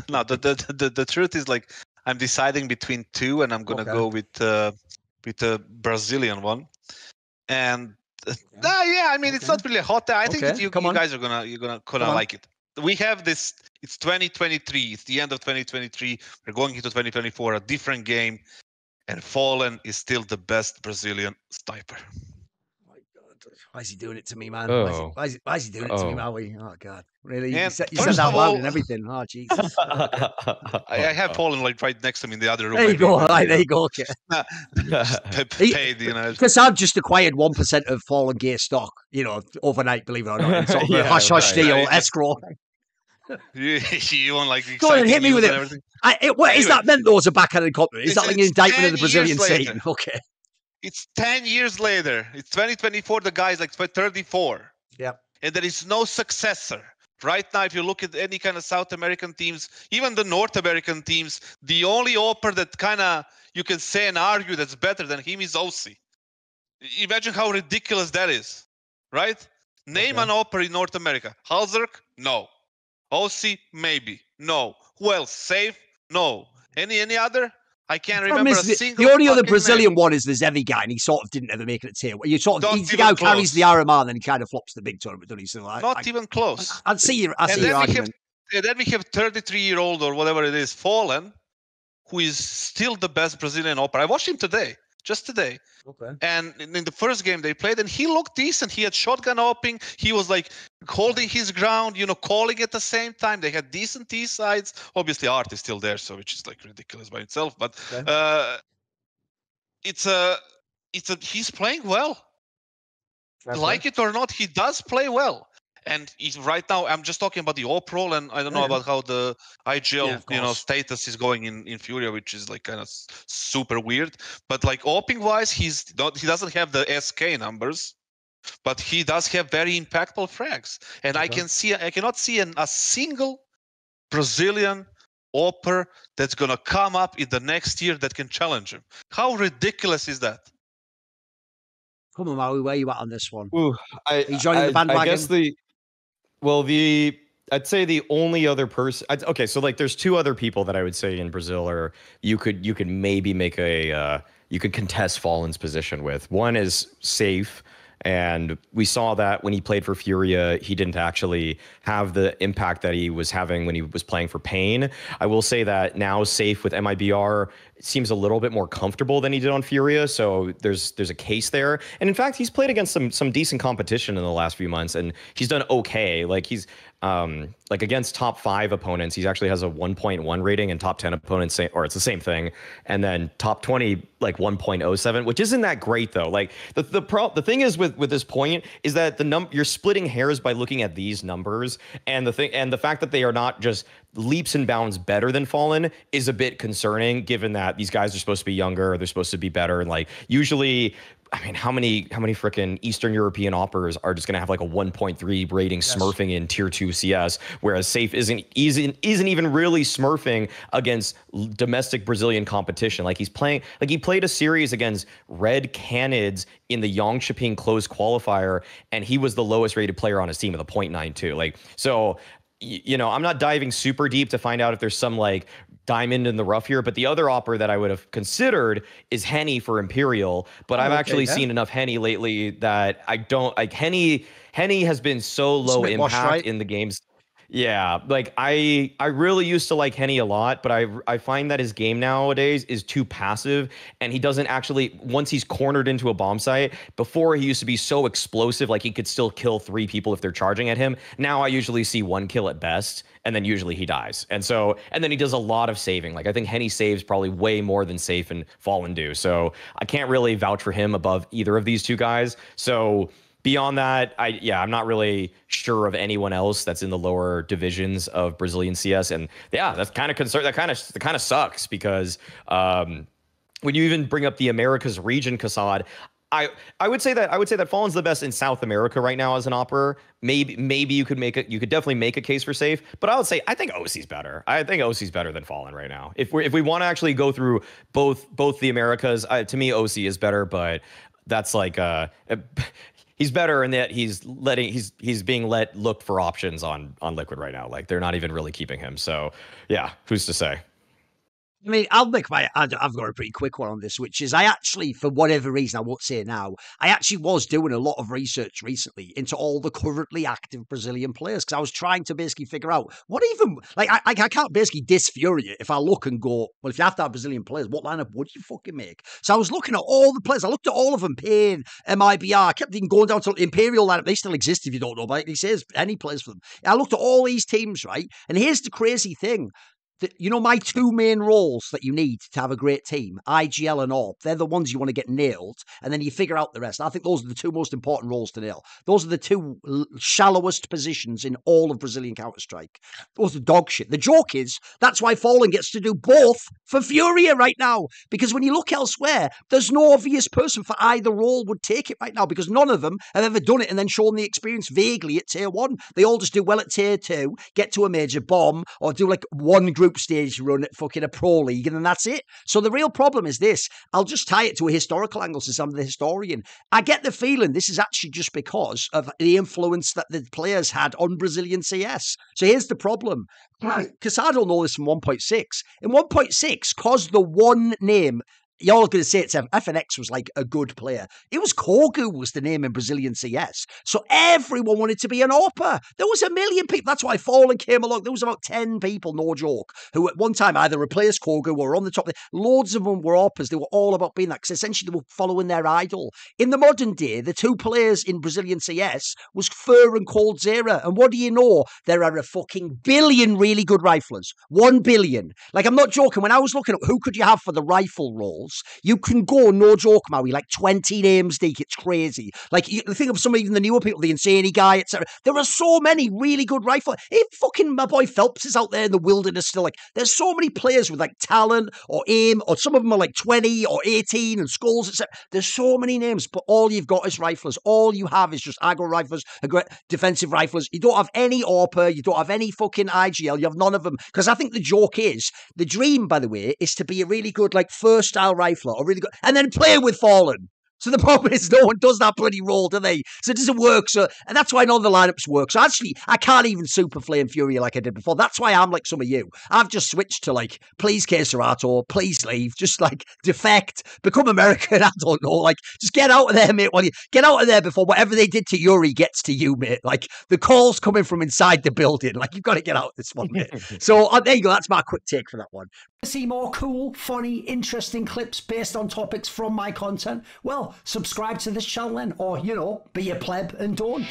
No, the truth is like I'm deciding between two, and I'm gonna go with the Brazilian one. And yeah, I mean it's not really a hot. I think you guys are gonna like it. We have this. It's 2023. It's the end of 2023. We're going into 2024. A different game, and FalleN is still the best Brazilian sniper. Why is he doing it to me, man? Oh. Why is he doing it to me, Maui? Oh, God. Really? And you said that loud and everything. Oh, Jesus. I have FalleN like right next to me in the other room. There you go. There you go. Okay. Paid, you know. Because I've just acquired 1% of FalleN gear stock, you know, overnight, believe it or not. It's sort of hush hush deal, escrow. You want like go on and hit me with it. What is that meant though as a backhanded compliment? Is that like an indictment of the Brazilian scene? Okay. It's 10 years later. It's 2024. The guy's like 34. Yeah. And there is no successor. Right now, if you look at any kind of South American teams, even the North American teams, the only Awper that kind of you can say and argue that's better than him is OC. Imagine how ridiculous that is, right? Name an Awper in North America. Halzerk? No. OC? Maybe. No. Who else? Safe? No. Any other? I can't remember a single. The only other Brazilian one is the Zevi guy, and he sort of didn't ever make it a tier. You sort of he's the guy who carries the RMR, and then he kind of flops the big tournament, doesn't he? So not even close. I'd see your argument. And then we have 33-year-old or whatever it is, FalleN, who is still the best Brazilian Awper. I watched him just today. Okay. And in the first game they played, and he looked decent. He had shotgun opening. He was like holding his ground, you know, calling at the same time. They had decent T sides. Obviously, Art is still there, so which is like ridiculous by itself. But he's playing well. Like it or not, he does play well. And he's right now, I'm just talking about the Awper, and I don't know about how the IGL, status is going in Furia, which is like kind of super weird. But like oping wise, he doesn't have the SK numbers, but he does have very impactful frags. And I cannot see a single Brazilian Awper that's gonna come up in the next year that can challenge him. How ridiculous is that? Come on, Maui, where you at on this one? Ooh, Are you joining the bandwagon? I guess I'd say the only other person. Okay, so like, there's two other people that I would say in Brazil, or you could maybe make you could contest FalleN's position with. One is Safe, and we saw that when he played for Furia, he didn't actually have the impact that he was having when he was playing for Pain. I will say that now Safe with MIBR seems a little bit more comfortable than he did on Furia, so there's a case there. And in fact, he's played against some decent competition in the last few months, and he's done okay. Like he's like against top 5 opponents, he actually has a 1.1 rating, and top 10 opponents or it's the same thing. And then top 20 like 1.07, which isn't that great though. Like the thing is with this point is that you're splitting hairs by looking at these numbers, and the fact that they are not just leaps and bounds better than FalleN is a bit concerning, given that these guys are supposed to be younger, they're supposed to be better, and like usually, I mean, how many freaking Eastern European Awpers are just gonna have like a 1.3 rating smurfing in tier 2 CS, whereas Safe isn't even really smurfing against domestic Brazilian competition. Like he played a series against Red Canids in the Yongshiping closed qualifier, and he was the lowest rated player on his team with a 0.92. Like, so, you know, I'm not diving super deep to find out if there's some like diamond in the rough here, but the other Awper that I would have considered is Henny for Imperial, but I've actually seen enough Henny lately that I don't like. Henny has been so low impact in the games. Yeah, like I really used to like Henny a lot, but I find that his game nowadays is too passive, and he doesn't actually, once he's cornered into a bomb site, before he used to be so explosive, like he could still kill 3 people if they're charging at him. Now I usually see 1 kill at best, and then usually he dies. And then he does a lot of saving. Like I think Henny saves probably way more than Safe and FalleN do. So I can't really vouch for him above either of these two guys. So beyond that, I'm not really sure of anyone else that's in the lower divisions of Brazilian CS, and yeah, that's kind of concern. That kind of sucks, because when you even bring up the Americas region, Kassad, I would say that FalleN's the best in South America right now as an Awper. Maybe you could definitely make a case for Safe, but I would say I think OC's better. I think OC's better than FalleN right now. If we want to actually go through both the Americas, to me OC is better, but that's like he's better in that he's being looked for options on Liquid right now. Like they're not even really keeping him. So yeah, who's to say? I mean, I've got a pretty quick one on this, which is I actually, for whatever reason, I won't say now, I actually was doing a lot of research recently into all the currently active Brazilian players because I was trying to basically figure out what even, like, I can't basically diss Fury if I look and go, well, if you have to have Brazilian players, what lineup would you fucking make? So I was looking at all the players. I looked at all of them, Pain, MIBR. I kept even going down to Imperial lineup. They still exist if you don't know about it. He says any players for them. I looked at all these teams, right? And here's the crazy thing. You know, my two main roles that you need to have a great team, IGL and AWP, they're the ones you want to get nailed, and then you figure out the rest. I think those are the two most important roles to nail. Those are the two shallowest positions in all of Brazilian Counter-Strike. Those are dog shit. The joke is, that's why FalleN gets to do both for Furia right now, because when you look elsewhere, there's no obvious person for either role would take it right now, because none of them have ever done it and then shown the experience vaguely at Tier 1. They all just do well at Tier 2, get to a major bomb, or do like one group stage run at fucking a pro league, and then that's it. So the real problem is this. I'll just tie it to a historical angle since I'm the historian. I get the feeling this is actually just because of the influence that the players had on Brazilian CS. So here's the problem. Because I don't know this from 1.6. In 1.6, cause the one name, you're all going to say it's FNX was like a good player. It was Kogu was the name in Brazilian CS. So everyone wanted to be an Awper. There was a million people. That's why FalleN came along. There was about 10 people, no joke, who at one time either replaced Kogu or were on the top. Loads of them were Awpers. They were all about being that because essentially they were following their idol. In the modern day, the two players in Brazilian CS was Fur and Coldzera. And what do you know? There are a fucking billion really good riflers. 1 billion. Like, I'm not joking. When I was looking at who could you have for the rifle roles, you can go, no joke, Maui, like 20 names, Deke. It's crazy. Like, you think of some of even the newer people, the Insaney guy, etc. There are so many really good rifle. Fucking my boy Phelps is out there in the wilderness still. Like, there's so many players with like talent or aim, or some of them are like 20 or 18 and skulls, etc. There's so many names, but all you've got is riflers. All you have is just aggro riflers, defensive riflers. You don't have any Awper. You don't have any fucking IGL. You have none of them. Because I think the joke is, the dream, by the way, is to be a really good, like, first style rifler, or really good, and then play with FalleN. So the problem is no one does that bloody role, do they? So it doesn't work. So, and that's why none of the lineups work. So actually, I can't even super flame Fury like I did before. That's why I'm like some of you. I've just switched to like, please Queserato, please leave, just like defect, become American. I don't know. Like, just get out of there, mate. Get out of there before whatever they did to Yuri gets to you, mate. Like, the call's coming from inside the building. Like, you've got to get out of this one, mate. So there you go. That's my quick take for that one. See more cool, funny, interesting clips based on topics from my content? Well, subscribe to this channel then, or, you know, be a pleb and don't.